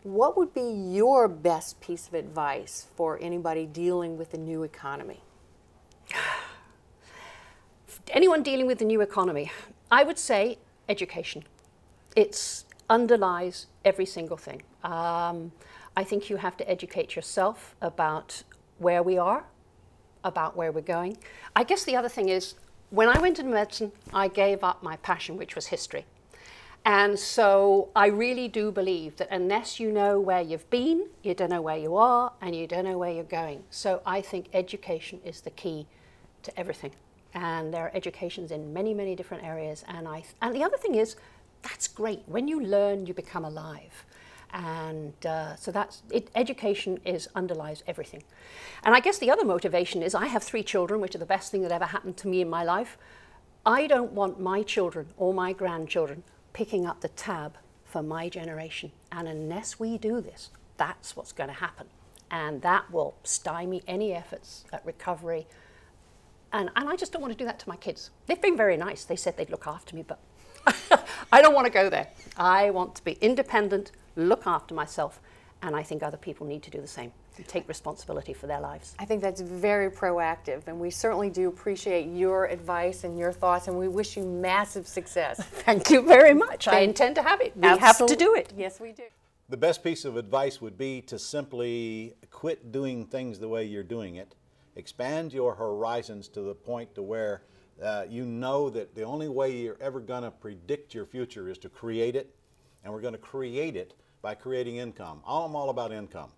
What would be your best piece of advice for anybody dealing with the new economy? Anyone dealing with the new economy, I would say education. It underlies every single thing. I think you have to educate yourself about where we are, about where we're going. I guess the other thing is, when I went into medicine, I gave up my passion, which was history. And so I really do believe that unless you know where you've been, you don't know where you are, and you don't know where you're going. So I think education is the key to everything. And there are educations in many, many different areas. And the other thing is, that's great. When you learn, you become alive. And so that's it. Education underlies everything. And I guess the other motivation is I have 3 children, which are the best thing that ever happened to me in my life. I don't want my children or my grandchildren picking up the tab for my generation. And unless we do this, that's what's going to happen. And that will stymie any efforts at recovery. And I just don't want to do that to my kids. They've been very nice. They said they'd look after me, but I don't want to go there. I want to be independent, look after myself, and I think other people need to do the same and take responsibility for their lives. I think that's very proactive, and we certainly do appreciate your advice and your thoughts, and we wish you massive success. Thank you very much. I intend to have it. We have to do it. Yes, we do. The best piece of advice would be to simply quit doing things the way you're doing it. Expand your horizons to the point to where you know that the only way you're ever going to predict your future is to create it, and we're going to create it by creating income. I'm all about income.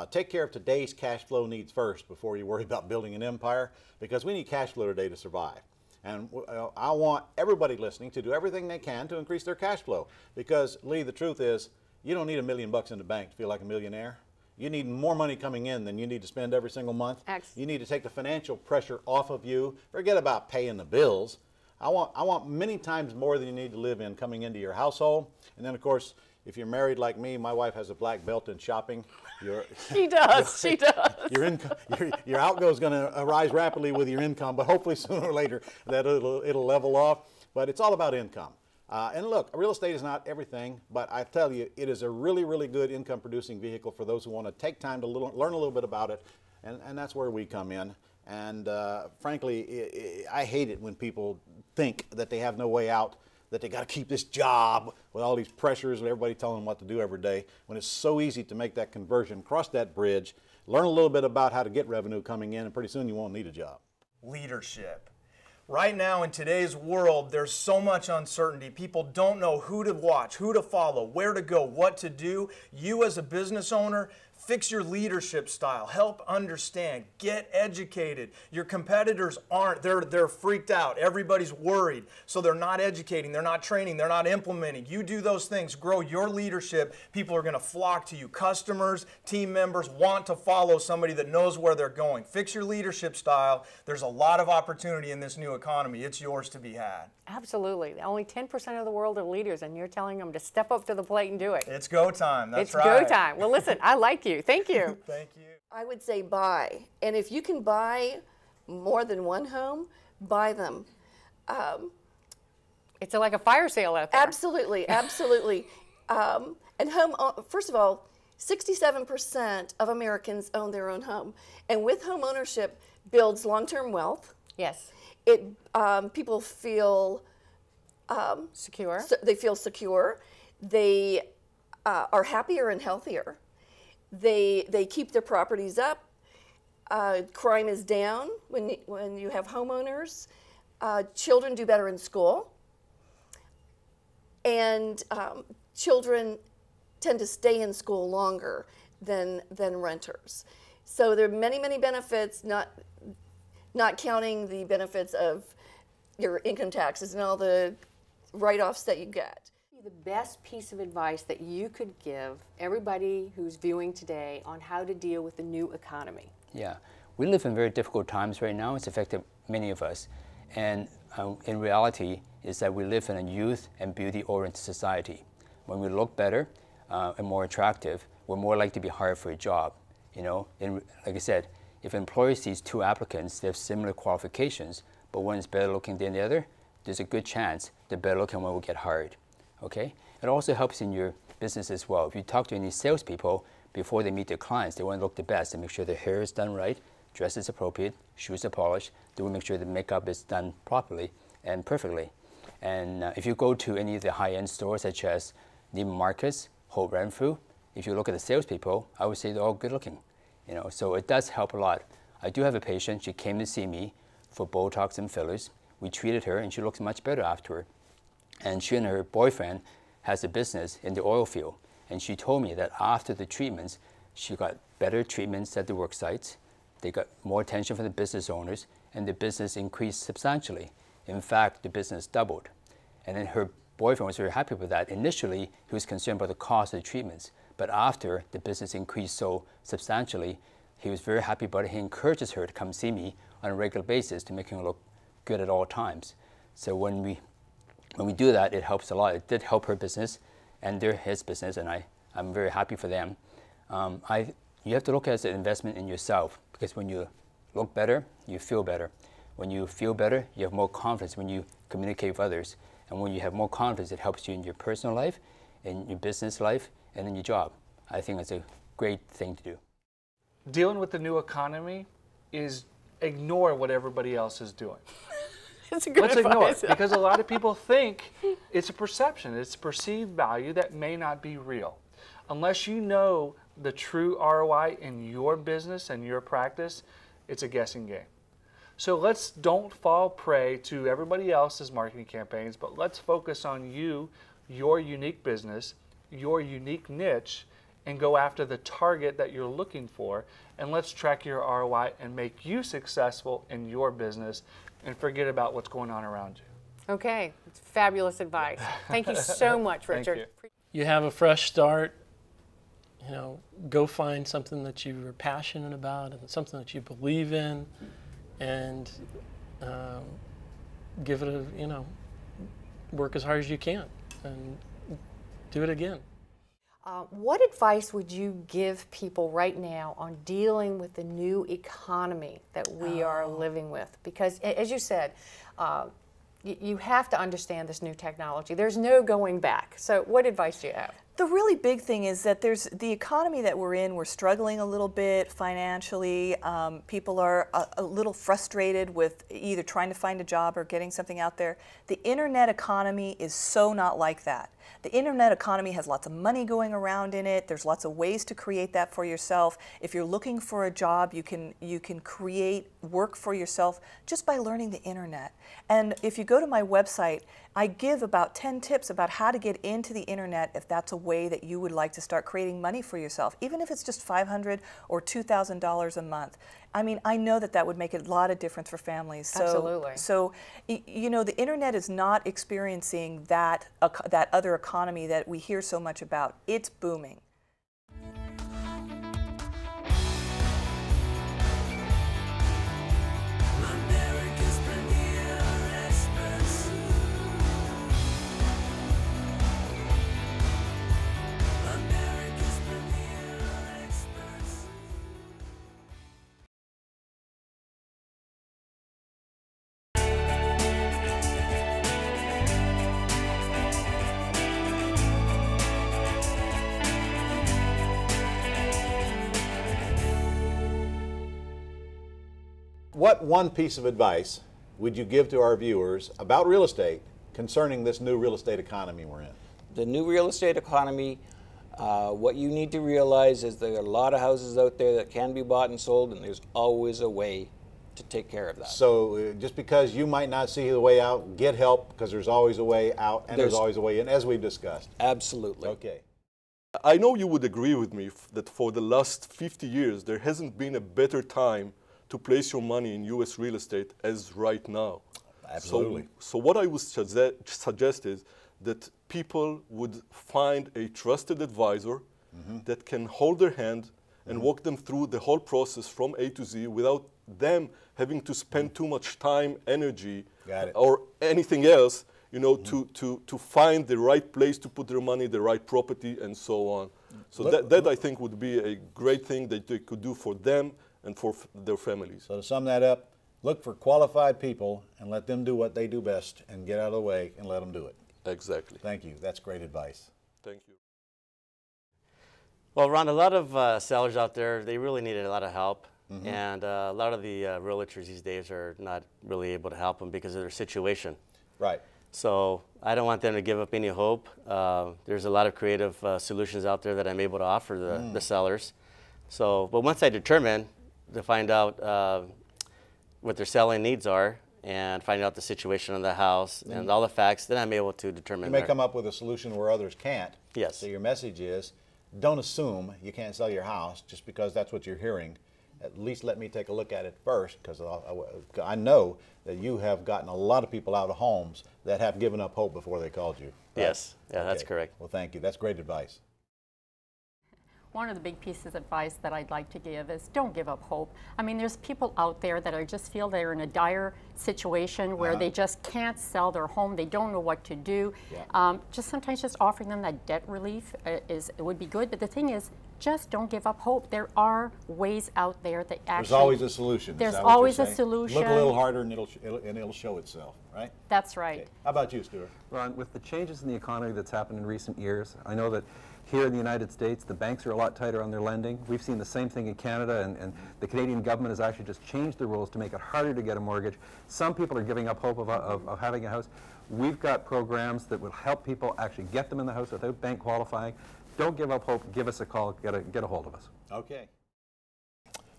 Take care of today's cash flow needs first before you worry about building an empire, because we need cash flow today to survive. And I want everybody listening to do everything they can to increase their cash flow, because, Lee, the truth is, you don't need $1 million in the bank to feel like a millionaire. You need more money coming in than you need to spend every single month. You need to take the financial pressure off of you. Forget about paying the bills. I want many times more than you need to live in coming into your household. And then, of course, if you're married like me, my wife has a black belt in shopping. She does. She does. Your outgo is going to rise rapidly with your income, but hopefully sooner or later that it'll level off. But it's all about income. And look, real estate is not everything, but I tell you, it is a really, really good income-producing vehicle for those who want to take time to learn a little bit about it, and that's where we come in. And frankly, I hate it when people think that they have no way out, that they got to keep this job with all these pressures and everybody telling them what to do every day, when it's so easy to make that conversion, cross that bridge, learn a little bit about how to get revenue coming in, and pretty soon you won't need a job. Leadership. Right now in today's world, there's so much uncertainty. People don't know who to watch, who to follow, where to go, what to do. You as a business owner, fix your leadership style. Help understand. Get educated. Your competitors aren't. They're freaked out. Everybody's worried. So they're not educating. They're not training. They're not implementing. You do those things. Grow your leadership. People are going to flock to you. Customers, team members want to follow somebody that knows where they're going. Fix your leadership style. There's a lot of opportunity in this new economy. It's yours to be had. Absolutely. Only 10% of the world are leaders, and you're telling them to step up to the plate and do it. It's go time. That's right. It's go time. Well, listen, I like you. Thank you. Thank you. I would say buy. And if you can buy more than one home, buy them. It's like a fire sale out there. Absolutely, absolutely. And first of all, 67% of Americans own their own home. And with home ownership builds long-term wealth. Yes. People feel secure. They feel secure. They are happier and healthier. They keep their properties up. Crime is down when you have homeowners. Children do better in school. And children tend to stay in school longer than renters. So there are many, many benefits, not counting the benefits of your income taxes and all the write-offs that you get. The best piece of advice that you could give everybody who's viewing today on how to deal with the new economy? Yeah, we live in very difficult times right now. It's affected many of us. And in reality is that we live in a youth and beauty-oriented society. When we look better and more attractive, we're more likely to be hired for a job. You know, like I said, if an employer sees 2 applicants, they have similar qualifications, but one is better looking than the other, there's a good chance the better looking one will get hired. Okay? It also helps in your business as well. If you talk to any salespeople before they meet their clients, they want to look the best and make sure their hair is done right, dress is appropriate, shoes are polished. They will make sure the makeup is done properly and perfectly. And if you go to any of the high-end stores such as Neiman Marcus, Holt Renfrew, if you look at the salespeople, I would say they're all good-looking. You know, so it does help a lot. I do have a patient. She came to see me for Botox and fillers. We treated her, and she looks much better after. And she and her boyfriend has a business in the oil field. And she told me that after the treatments, she got better treatments at the work sites. They got more attention from the business owners, and the business increased substantially. In fact, the business doubled. And then her boyfriend was very happy with that. Initially, he was concerned about the cost of the treatments. But after the business increased so substantially, he was very happy about it. He encourages her to come see me on a regular basis to make him look good at all times. So when we do that, it helps a lot. It did help her business and his business, and I'm very happy for them. You have to look at it as an investment in yourself, because when you look better, you feel better. When you feel better, you have more confidence when you communicate with others. And when you have more confidence, it helps you in your personal life, in your business life, and in your job. I think it's a great thing to do. Dealing with the new economy is ignore what everybody else is doing. It's a good Let's advice. ignore it, because a lot of people think it's a perception, it's perceived value that may not be real. Unless you know the true ROI in your business and your practice, it's a guessing game. So don't fall prey to everybody else's marketing campaigns, but let's focus on you, your unique business, your unique niche, and go after the target that you're looking for, and let's track your ROI and make you successful in your business and forget about what's going on around you. Okay, it's fabulous advice. Thank you so much, Thank Richard. you. You have a fresh start, you know, go find something that you are passionate about and something that you believe in, and give it a, you know, work as hard as you can and do it again. What advice would you give people right now on dealing with the new economy that we are living with? Because, as you said, you have to understand this new technology. There's no going back. So what advice do you have? The really big thing is that there's the economy that we're in. We're struggling a little bit financially. People are a little frustrated with either trying to find a job or getting something out there. The internet economy is so not like that. The internet economy has lots of money going around in it. There's lots of ways to create that for yourself. If you're looking for a job, you can create work for yourself just by learning the internet. And if you go to my website, I give about 10 tips about how to get into the internet if that's a way that you would like to start creating money for yourself, even if it's just $500 or $2,000 a month. I mean, I know that that would make a lot of difference for families. So, Absolutely. So, you know, the internet is not experiencing that other economy that we hear so much about. It's booming. What one piece of advice would you give to our viewers about real estate concerning this new real estate economy we're in? The new real estate economy, what you need to realize is there are a lot of houses out there that can be bought and sold, and there's always a way to take care of that. So just because you might not see the way out, get help, because there's always a way out and there's always a way in, as we've discussed. Absolutely. Okay. I know you would agree with me that for the last 50 years, there hasn't been a better time to place your money in U.S. real estate as right now. Absolutely. So what I would suggest is that people would find a trusted advisor that can hold their hand and walk them through the whole process from A to Z without them having to spend too much time, energy, or anything else, you know, to find the right place to put their money, the right property, and so on. So that I think would be a great thing that they could do for them and for their families. So to sum that up, look for qualified people and let them do what they do best and get out of the way and let them do it. Exactly. Thank you. That's great advice. Thank you. Well, Ron, a lot of sellers out there, they really needed a lot of help. And a lot of the realtors these days are not really able to help them because of their situation. Right. So I don't want them to give up any hope. There's a lot of creative solutions out there that I'm able to offer the sellers. So, but once I determine to find out what their selling needs are and find out the situation of the house and all the facts, then I'm able to determine. You may come up with a solution where others can't. Yes. So your message is, don't assume you can't sell your house just because that's what you're hearing. At least let me take a look at it first, because I know that you have gotten a lot of people out of homes that have given up hope before they called you. Right? Yes, yeah, that's correct. Well, thank you. That's great advice. One of the big pieces of advice that I'd like to give is don't give up hope. I mean, there's people out there that just feel they're in a dire situation where they just can't sell their home. They don't know what to do. Yeah. Just sometimes just offering them that debt relief would be good. But the thing is, just don't give up hope. There are ways out there that actually. There's always a solution. There's always a solution. Look a little harder and it'll show itself, right? That's right. Okay. How about you, Stuart? Ron, with the changes in the economy that's happened in recent years, I know that here in the United States, the banks are a lot tighter on their lending. We've seen the same thing in Canada, and the Canadian government has actually just changed the rules to make it harder to get a mortgage. Some people are giving up hope of having a house. We've got programs that will help people actually get them in the house without bank qualifying. Don't give up hope. Give us a call. Get a hold of us. Okay.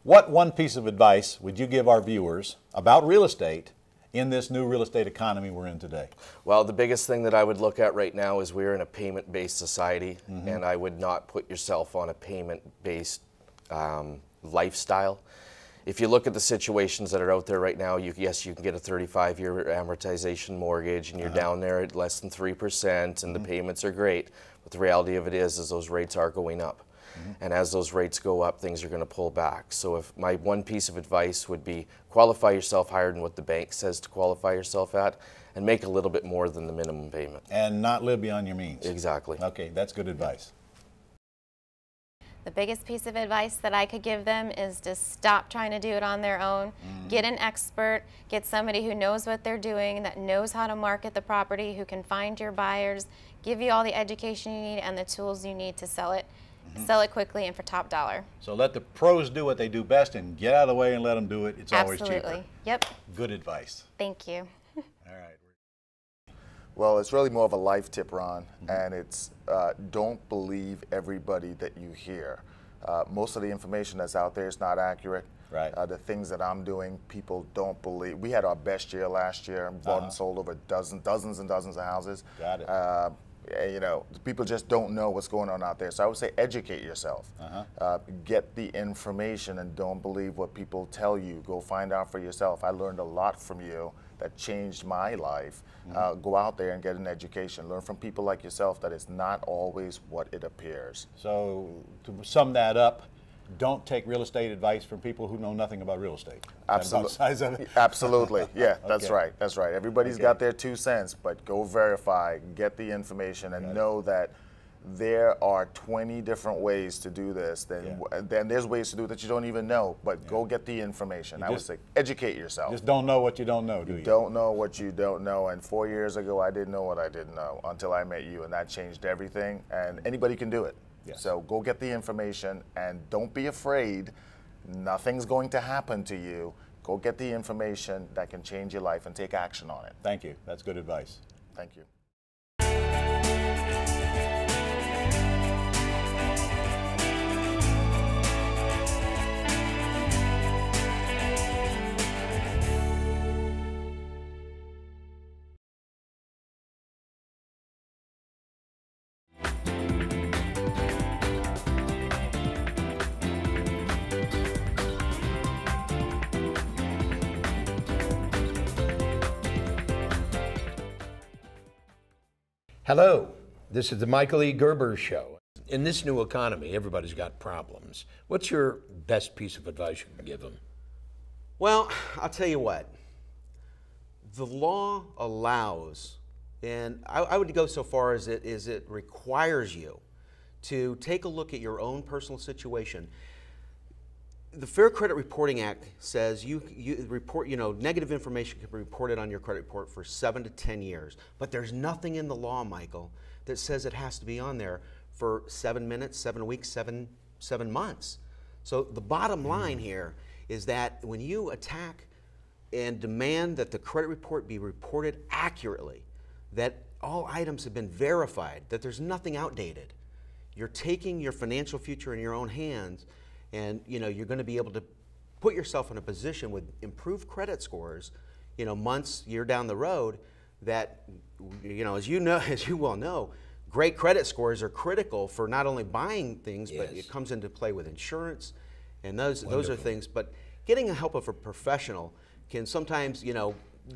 What one piece of advice would you give our viewers about real estate in this new real estate economy we're in today? Well, the biggest thing that I would look at right now is we're in a payment-based society, and I would not put yourself on a payment-based lifestyle. If you look at the situations that are out there right now, yes, you can get a 35-year amortization mortgage, and you're down there at less than 3%, and the payments are great. But the reality of it is those rates are going up. And as those rates go up, things are going to pull back. So if my one piece of advice would be qualify yourself higher than what the bank says to qualify yourself at, and make a little bit more than the minimum payment. And not live beyond your means. Exactly. Okay, that's good advice. The biggest piece of advice that I could give them is to stop trying to do it on their own. Get an expert, get somebody who knows what they're doing, that knows how to market the property, who can find your buyers, give you all the education you need and the tools you need to sell it. Sell it quickly and for top dollar. So let the pros do what they do best and get out of the way and let them do it. It's always cheaper. Absolutely. Yep. Good advice. Thank you. All right. Well, it's really more of a life tip, Ron, and it's don't believe everybody that you hear. Most of the information that's out there is not accurate. Right. The things that I'm doing, people don't believe. We had our best year last year, bought and sold over dozens and dozens of houses. Got it. You know, people just don't know what's going on out there. So I would say educate yourself. Get the information and don't believe what people tell you. Go find out for yourself. I learned a lot from you that changed my life. Go out there and get an education. Learn from people like yourself that it's not always what it appears. So to sum that up, don't take real estate advice from people who know nothing about real estate. Absolutely. Absolutely. Yeah, that's right. That's right. Everybody's got their 2 cents, but go verify, get the information, and know that there are 20 different ways to do this. Then there's ways to do it that you don't even know, but go get the information. I would say educate yourself. Just don't know what you don't know, do you? Don't know what you don't know. And 4 years ago, I didn't know what I didn't know until I met you, and that changed everything. And anybody can do it. Yes. So go get the information and don't be afraid. Nothing's going to happen to you. Go get the information that can change your life and take action on it. Thank you. That's good advice. Thank you. Hello, this is the Michael E. Gerber Show. In this new economy, everybody's got problems. What's your best piece of advice you can give them? Well, I'll tell you what. The law allows, and I would go so far as it requires you to take a look at your own personal situation. The Fair Credit Reporting Act says you report, negative information can be reported on your credit report for 7 to 10 years. But there's nothing in the law, Michael, that says it has to be on there for 7 minutes, 7 weeks, seven months. So the bottom line here is that when you attack and demand that the credit report be reported accurately, that all items have been verified, that there's nothing outdated, you're taking your financial future in your own hands, and you're going to be able to put yourself in a position with improved credit scores, months, year down the road, that, as you well know, great credit scores are critical for not only buying things, but it comes into play with insurance, and those are things. But getting the help of a professional can sometimes,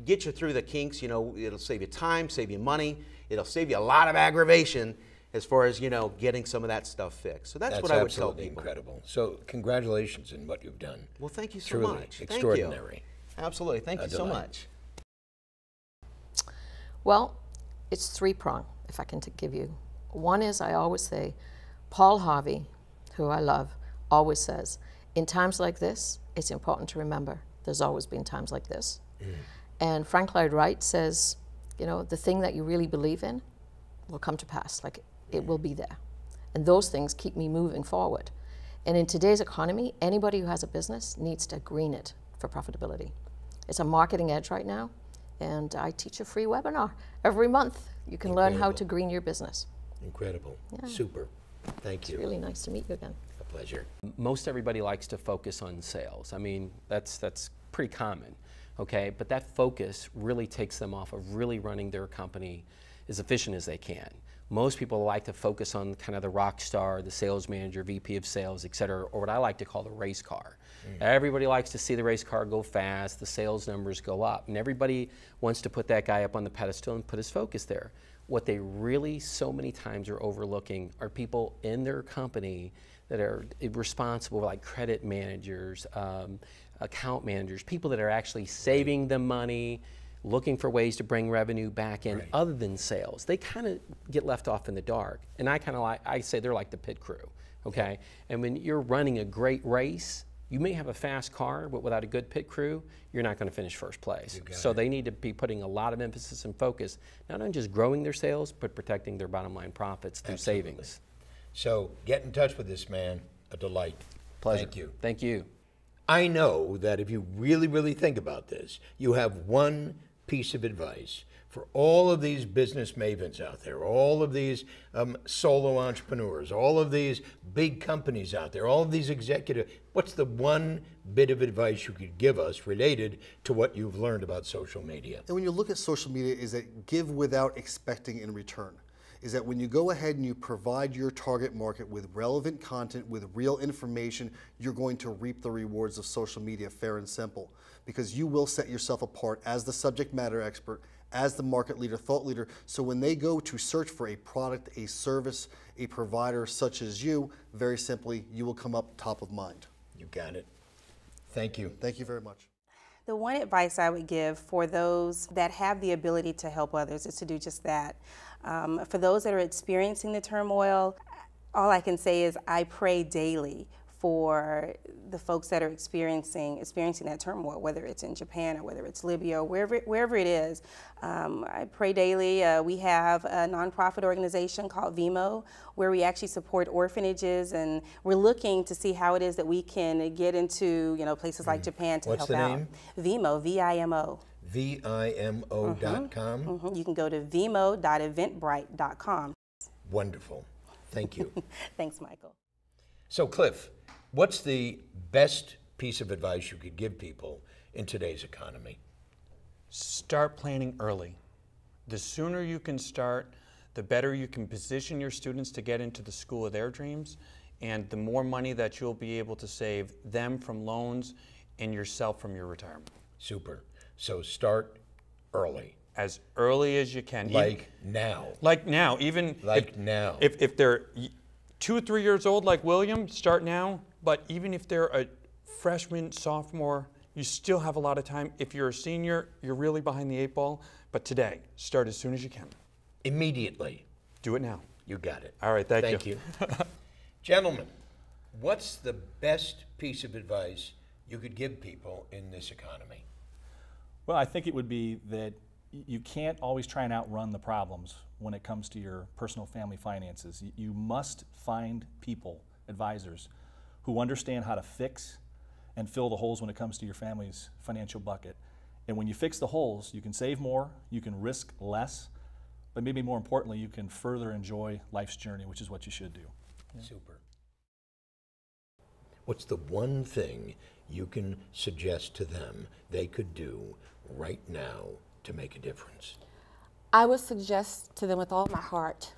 get you through the kinks. It'll save you time, save you money, it'll save you a lot of aggravation as far as getting some of that stuff fixed. So that's what I would tell people. Incredible. So congratulations in what you've done. Well, thank you so Truly much. Extraordinary. Thank you. Absolutely. Thank you so much. Well, it's three-pronged, if I can give you. One is, I always say, Paul Harvey, who I love, always says, in times like this, it's important to remember there's always been times like this. And Frank Lloyd Wright says, the thing that you really believe in will come to pass. Like, it will be there. And those things keep me moving forward. And in today's economy, anybody who has a business needs to green it for profitability. It's a marketing edge right now, and I teach a free webinar every month. You can learn how to green your business. Incredible. Yeah. Super. Thank you. It's really nice to meet you again. A pleasure. Most everybody likes to focus on sales. I mean, that's pretty common, okay? But that focus really takes them off of really running their company as efficient as they can. Most people like to focus on kind of the rock star, the sales manager, VP of sales, et cetera, or what I like to call the race car. Everybody likes to see the race car go fast, the sales numbers go up, and everybody wants to put that guy up on the pedestal and put his focus there. What they really so many times are overlooking are people in their company that are responsible, like credit managers, account managers, people that are actually saving them money, looking for ways to bring revenue back in other than sales. They kind of get left off in the dark. And I say they're like the pit crew, okay? And when you're running a great race, you may have a fast car, but without a good pit crew, you're not going to finish first place. So they need to be putting a lot of emphasis and focus, not on just growing their sales, but protecting their bottom line profits through savings. So get in touch with this man. A delight. Pleasure. Thank you. Thank you. I know that if you really, really think about this, you have one piece of advice for all of these business mavens out there, all of these solo entrepreneurs, all of these big companies out there, all of these executives. What's the one bit of advice you could give us related to what you've learned about social media? And when you look at social media, is that give without expecting in return. Is that when you go ahead and you provide your target market with relevant content, with real information, you're going to reap the rewards of social media, fair and simple. Because you will set yourself apart as the subject matter expert, as the market leader, thought leader. So when they go to search for a product, a service, a provider such as you, very simply, you will come up top of mind. You got it. Thank you. Thank you very much. The one advice I would give for those that have the ability to help others is to do just that. For those that are experiencing the turmoil, all I can say is I pray daily for the folks that are experiencing that turmoil, whether it's in Japan or whether it's Libya or wherever it is. I pray daily. We have a nonprofit organization called VIMO, where we actually support orphanages, and we're looking to see how it is that we can get into places like Japan to help out. What's the name? VIMO, V-I-M-O. VIMO.com? You can go to vimo.eventbrite.com. Wonderful. Thank you. Thanks, Michael. So, Cliff, what's the best piece of advice you could give people in today's economy? Start planning early. The sooner you can start, the better you can position your students to get into the school of their dreams, and the more money that you'll be able to save them from loans and yourself from your retirement. Super. So start early. As early as you can. Like now. Like now. Even like now. If they're 2 or 3 years old like William, start now. But even if they're a freshman, sophomore, you still have a lot of time. If you're a senior, you're really behind the 8 ball. But today, start as soon as you can. Immediately. Do it now. You got it. All right, thank you. Gentlemen, what's the best piece of advice you could give people in this economy? Well, I think it would be that you can't always try and outrun the problems when it comes to your personal family finances. You must find people, advisors, who understand how to fix and fill the holes when it comes to your family's financial bucket. And when you fix the holes, you can save more, you can risk less, but maybe more importantly, you can further enjoy life's journey, which is what you should do. Yeah. Super. What's the one thing you can suggest to them they could do right now to make a difference? I would suggest to them with all my heart,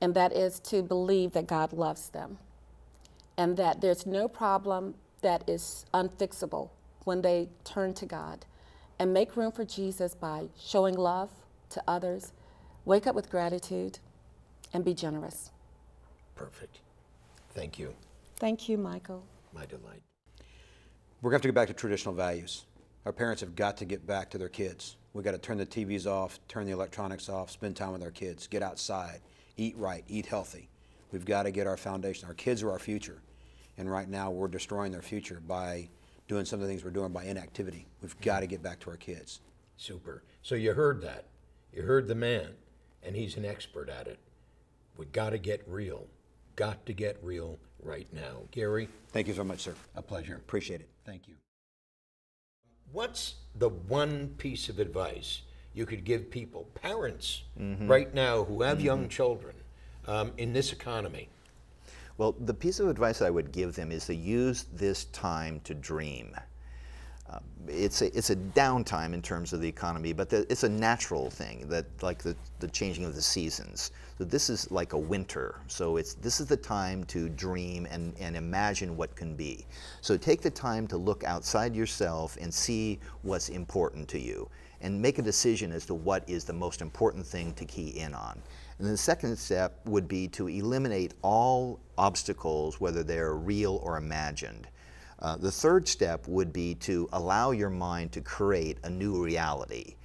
and that is to believe that God loves them, and that there's no problem that is unfixable when they turn to God, and make room for Jesus by showing love to others, wake up with gratitude, and be generous. Perfect. Thank you. Thank you, Michael. My delight. We're going to have to go back to traditional values. Our parents have got to get back to their kids. We've got to turn the TVs off, turn the electronics off, spend time with our kids, get outside, eat right, eat healthy. We've got to get our foundation. Our kids are our future. And right now we're destroying their future by doing some of the things we're doing by inactivity. We've got to get back to our kids. Super. So you heard that. You heard the man, and he's an expert at it. We got to get real. Got to get real right now. Gary? Thank you so much, sir. A pleasure. Appreciate it. Thank you. What's the one piece of advice you could give people, parents right now who have young children in this economy? Well, the piece of advice I would give them is to use this time to dream. It's a downtime in terms of the economy, but it's a natural thing, that like the changing of the seasons. So this is like a winter. So this is the time to dream and imagine what can be. So take the time to look outside yourself and see what's important to you, and make a decision as to what is the most important thing to key in on. And the second step would be to eliminate all obstacles, whether they're real or imagined. The third step would be to allow your mind to create a new reality.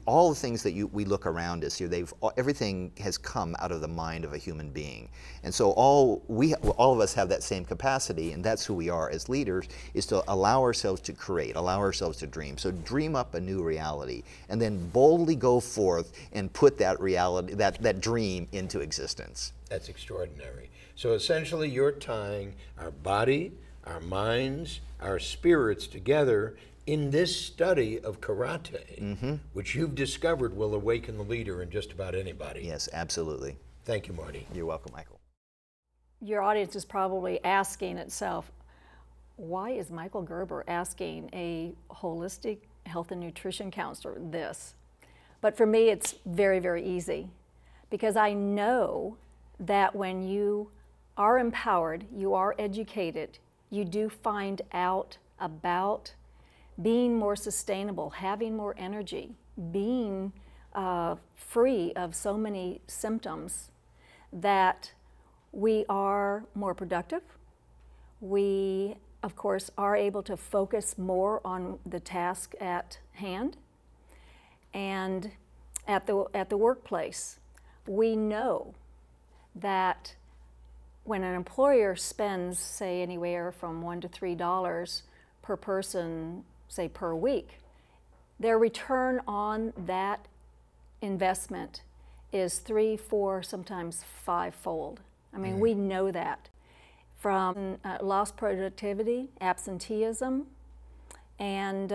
All the things that we look around us here, everything has come out of the mind of a human being. And so all of us have that same capacity, and that's who we are as leaders, is to allow ourselves to create, allow ourselves to dream. So dream up a new reality, and then boldly go forth and put that reality, that dream into existence. That's extraordinary. So essentially you're tying our body, our minds, our spirits together in this study of karate, which you've discovered will awaken the leader in just about anybody. Yes, absolutely. Thank you, Marty. You're welcome, Michael. Your audience is probably asking itself, why is Michael Gerber asking a holistic health and nutrition counselor this? But for me, it's very, very easy, because I know that when you are empowered, you are educated, you do find out about being more sustainable, having more energy, being free of so many symptoms, that we are more productive. We, of course, are able to focus more on the task at hand. And at the workplace, we know that when an employer spends, say, anywhere from $1 to $3 per person, say, per week, their return on that investment is 3, 4, sometimes 5-fold. I mean, we know that from lost productivity, absenteeism, and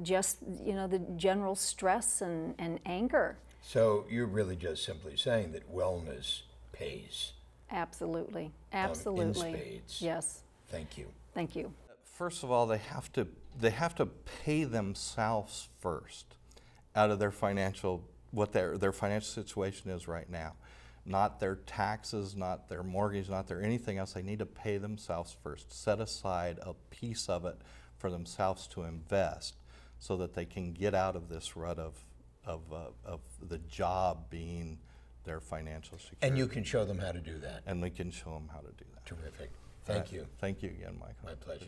just, the general stress and anger. So you're really just simply saying that wellness pays. Absolutely, absolutely. In spades. Yes. Thank you. Thank you. First of all, they have to pay themselves first out of their financial, what their financial situation is right now. Not their taxes, not their mortgage, not their anything else. They need to pay themselves first. Set aside a piece of it for themselves to invest, so that they can get out of this rut of the job being their financial security. And you can show them how to do that. And we can show them how to do that. Terrific. Thank you. Thank you again, Michael. My pleasure.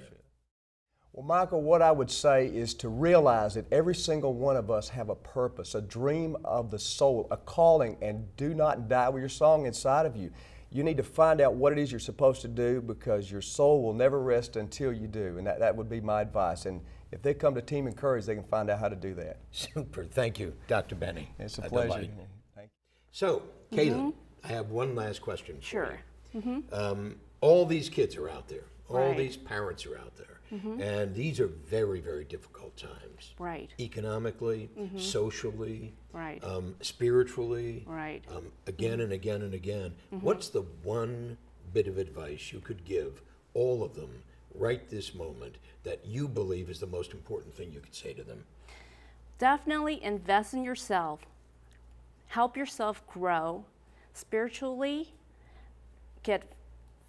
Well, Michael, what I would say is to realize that every single one of us have a purpose, a dream of the soul, a calling, and do not die with your song inside of you. You need to find out what it is you're supposed to do, because your soul will never rest until you do, and that would be my advice. And if they come to Team Encourage, they can find out how to do that. Super. Thank you, Dr. Benny. It's a pleasure. delight. Thank you. So, Kaylin, I have one last question for Sure. you. All these kids are out there. All Right. these parents are out there. And these are very, very difficult times. Right. Economically, socially, Right. Spiritually, Right. Again and again and again. What's the one bit of advice you could give all of them right this moment that you believe is the most important thing you could say to them? Definitely invest in yourself. Help yourself grow spiritually, get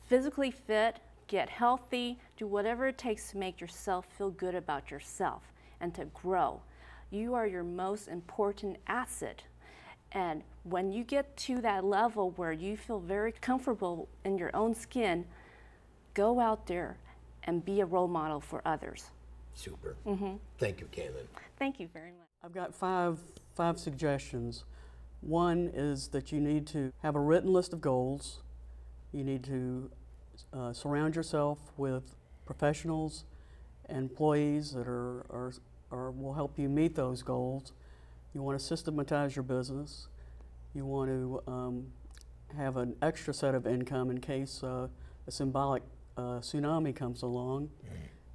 physically fit, get healthy, do whatever it takes to make yourself feel good about yourself and to grow. You are your most important asset. And when you get to that level where you feel very comfortable in your own skin, go out there and be a role model for others. Super. Thank you, Kaylin. Thank you very much. I've got five suggestions. One is that you need to have a written list of goals. You need to surround yourself with professionals and employees that will help you meet those goals. You want to systematize your business. You want to have an extra set of income in case a symbolic tsunami comes along,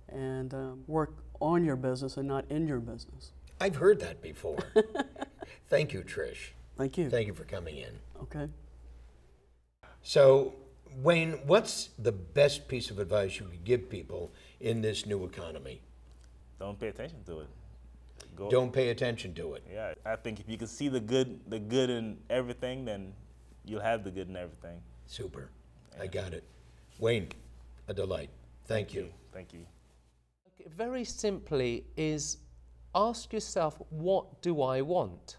and work on your business and not in your business. I've heard that before. Thank you, Trish. Thank you. Thank you for coming in. Okay. So, Wayne, what's the best piece of advice you could give people in this new economy? Don't pay attention to it. Don't pay attention to it. Yeah, I think if you can see the good in everything, then you'll have the good in everything. Super. I got it. Wayne, a delight. Thank you. Thank you. Very simply is ask yourself, what do I want?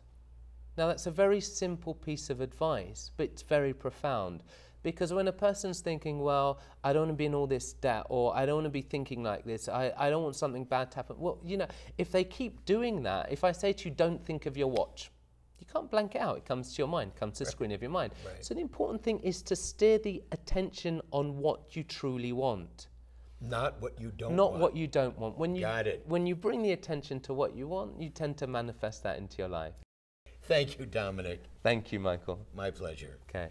Now that's a very simple piece of advice, but it's very profound. Because when a person's thinking, well, I don't want to be in all this debt, or I don't want to be thinking like this, I don't want something bad to happen. Well, you know, if they keep doing that, if I say to you, don't think of your watch, you can't blank it out. It comes to your mind, comes to the screen of your mind. Right. So the important thing is to steer the attention on what you truly want. Not what you don't want. Not what you don't want. When you, Got it. When you bring the attention to what you want, you tend to manifest that into your life. Thank you, Dominic. Thank you, Michael. My pleasure. Okay.